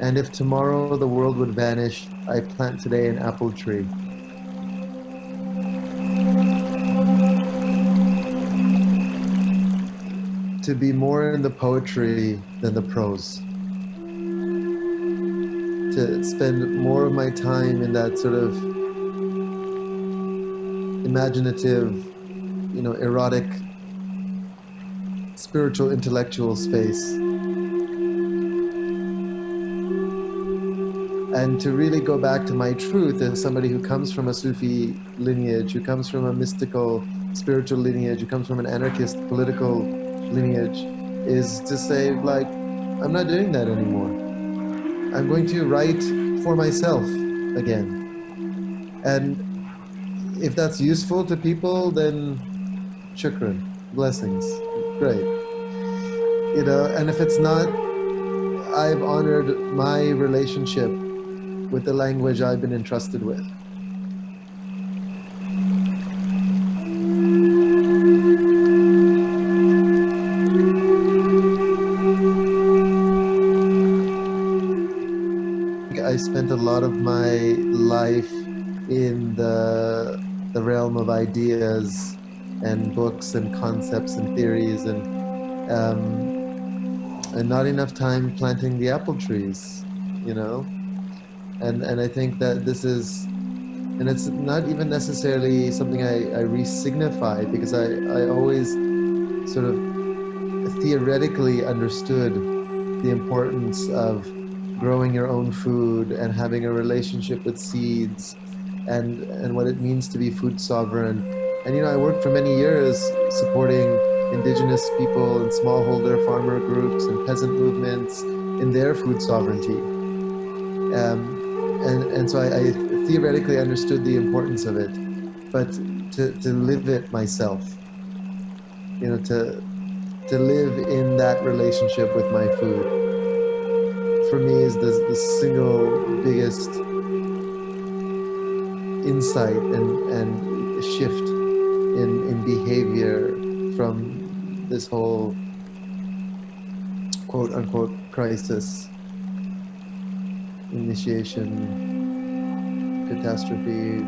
And if tomorrow the world would vanish, I plant today an apple tree. To be more in the poetry than the prose. To spend more of my time in that sort of imaginative, erotic, spiritual, intellectual space. And to really go back to my truth as somebody who comes from a Sufí lineage, who comes from a mystical, spiritual lineage, who comes from an anarchist political lineage, is to say, like, I'm not doing that anymore. I'm going to write for myself again. And if that's useful to people, then shukran, blessings, great. And if it's not, I've honored my relationship with the language I've been entrusted with. I spent a lot of my life in the realm of ideas and books and concepts and theories, and not enough time planting the apple trees, and I think that this is, and it's not even necessarily something I re-signify, because I always sort of theoretically understood the importance of growing your own food and having a relationship with seeds, and what it means to be food sovereign. And I worked for many years supporting indigenous people and smallholder farmer groups and peasant movements in their food sovereignty. And so I theoretically understood the importance of it, but to live it myself, to live in that relationship with my food, for me is the single biggest insight and shift in behavior from this whole quote unquote crisis, initiation, catastrophe,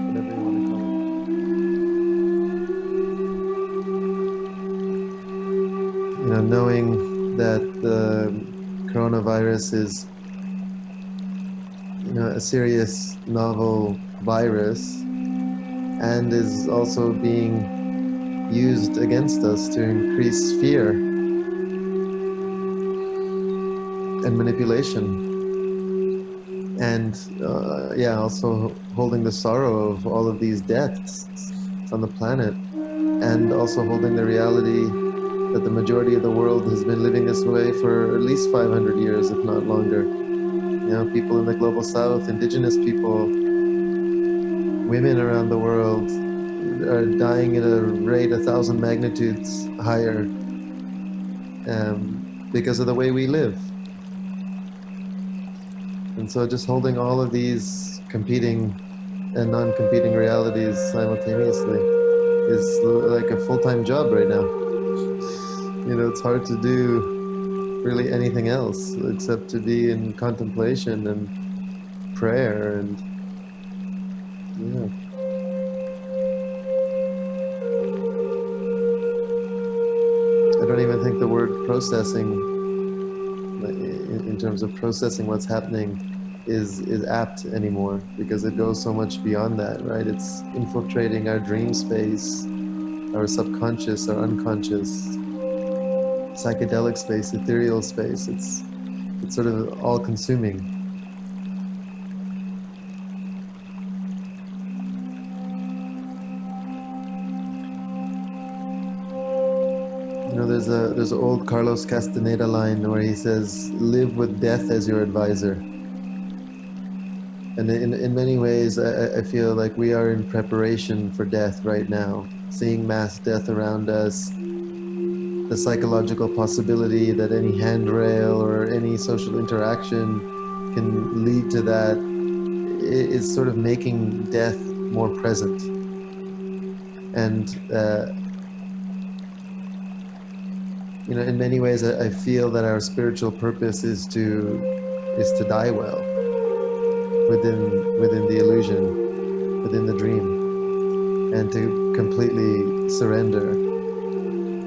whatever you want to call it. Knowing that the coronavirus is a serious novel virus and is also being used against us to increase fear and manipulation, and also holding the sorrow of all of these deaths on the planet, and also holding the reality that the majority of the world has been living this way for at least 500 years, if not longer. People in the global south, indigenous people, women around the world are dying at a rate 1,000 magnitudes higher because of the way we live. And so just holding all of these competing and non-competing realities simultaneously is like a full-time job right now. It's hard to do really anything else except to be in contemplation and prayer and I don't even think the word processing, in terms of processing what's happening, is apt anymore, because it goes so much beyond that, right? It's infiltrating our dream space, our subconscious, our unconscious, psychedelic space, ethereal space. It's sort of all-consuming. There's an old Carlos Castaneda line where he says, "Live with death as your advisor." And in many ways, I feel like we are in preparation for death right now, seeing mass death around us. The psychological possibility that any handrail or any social interaction can lead to that is sort of making death more present. And in many ways, I feel that our spiritual purpose is to die well within the illusion, within the dream, and to completely surrender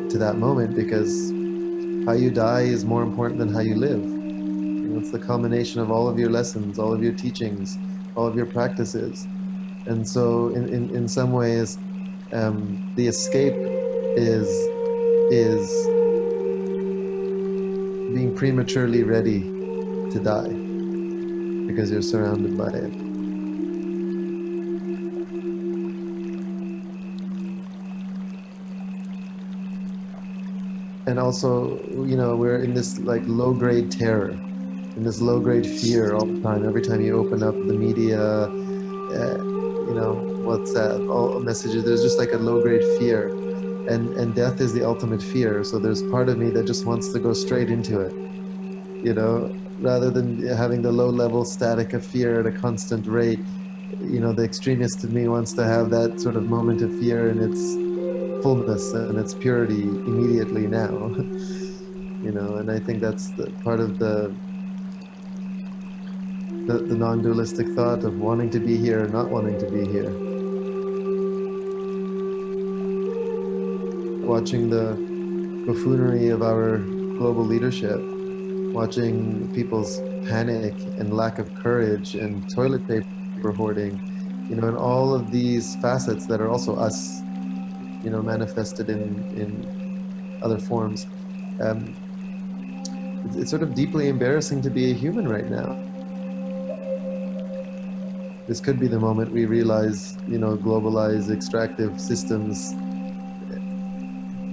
to that moment, because how you die is more important than how you live. It's the culmination of all of your lessons, all of your teachings, all of your practices. And so in some ways, the escape is being prematurely ready to die because you're surrounded by it. And also, we're in this like low-grade terror, in this low-grade fear all the time. Every time you open up the media, WhatsApp, all messages, there's just like a low-grade fear. And death is the ultimate fear. So there's part of me that just wants to go straight into it, rather than having the low-level static of fear at a constant rate. The extremist in me wants to have that sort of moment of fear in its fullness and its purity immediately now. And I think that's part of the non-dualistic thought of wanting to be here, not wanting to be here. Watching the buffoonery of our global leadership, watching people's panic and lack of courage and toilet paper hoarding, and all of these facets that are also us, manifested in other forms. It's sort of deeply embarrassing to be a human right now. This could be the moment we realize, globalized extractive systems,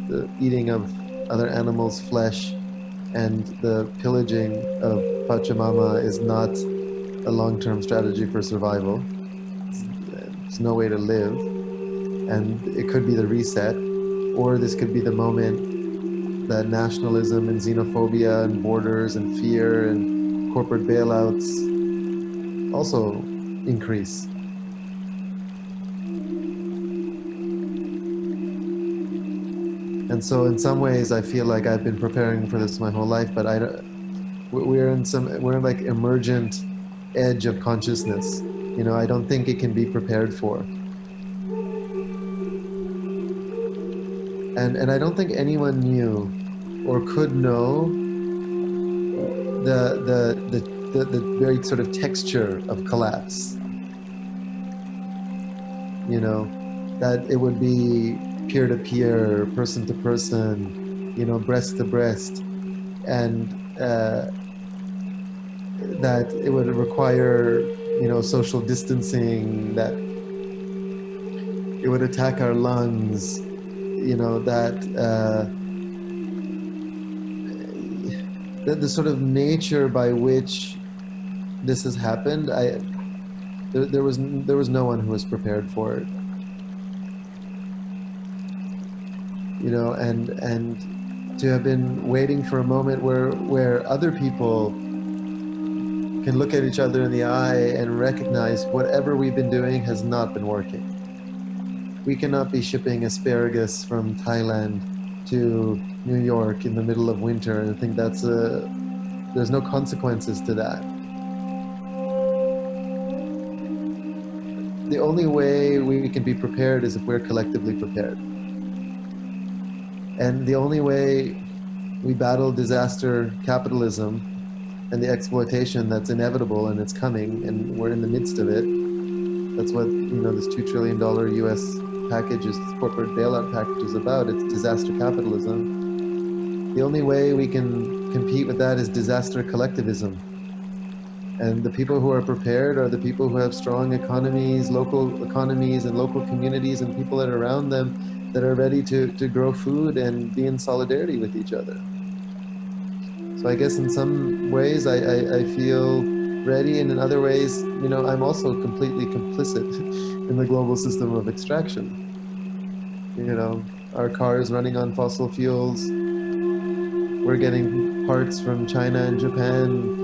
the eating of other animals' flesh, and the pillaging of Pachamama is not a long-term strategy for survival. There's no way to live. And it could be the reset, or this could be the moment that nationalism and xenophobia and borders and fear and corporate bailouts also increase. And so in some ways I feel like I've been preparing for this my whole life, but we're in like emergent edge of consciousness. I don't think it can be prepared for. And I don't think anyone knew or could know the very sort of texture of collapse. That it would be peer-to-peer, person-to-person, breast to breast, and that it would require, social distancing, that it would attack our lungs, that the sort of nature by which this has happened, there was no one who was prepared for it. And to have been waiting for a moment where other people can look at each other in the eye and recognize whatever we've been doing has not been working. We cannot be shipping asparagus from Thailand to New York in the middle of winter, and I think there's no consequences to that. The only way we can be prepared is if we're collectively prepared. And the only way we battle disaster capitalism and the exploitation that's inevitable and it's coming and we're in the midst of it, that's what this $2 trillion US package, this corporate bailout package is about. It's disaster capitalism. The only way we can compete with that is disaster collectivism. And the people who are prepared are the people who have strong economies, local economies and local communities and people that are around them that are ready to grow food and be in solidarity with each other. So I guess in some ways I feel ready, and in other ways, I'm also completely complicit in the global system of extraction. Our cars running on fossil fuels, we're getting parts from China and Japan,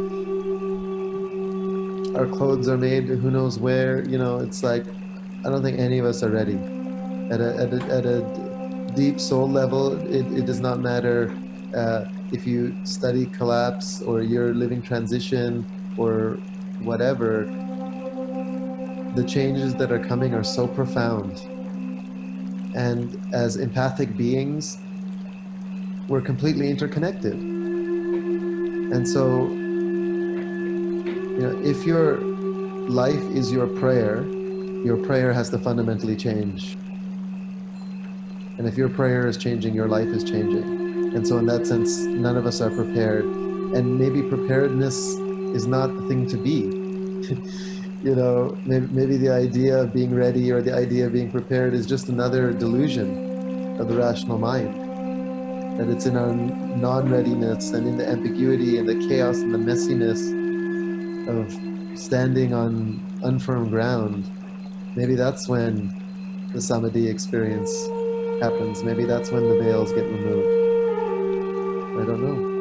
our clothes are made who knows where. It's like, I don't think any of us are ready. At a deep soul level, it does not matter if you study collapse or you're living transition or whatever, the changes that are coming are so profound. And as empathic beings, we're completely interconnected. And so, if your life is your prayer has to fundamentally change. And if your prayer is changing, your life is changing. And so in that sense, none of us are prepared. And maybe preparedness is not the thing to be. Maybe the idea of being ready or the idea of being prepared is just another delusion of the rational mind. That it's in our non-readiness and in the ambiguity and the chaos and the messiness of standing on unfirm ground. Maybe that's when the samadhi experience happens. Maybe that's when the veils get removed. I don't know.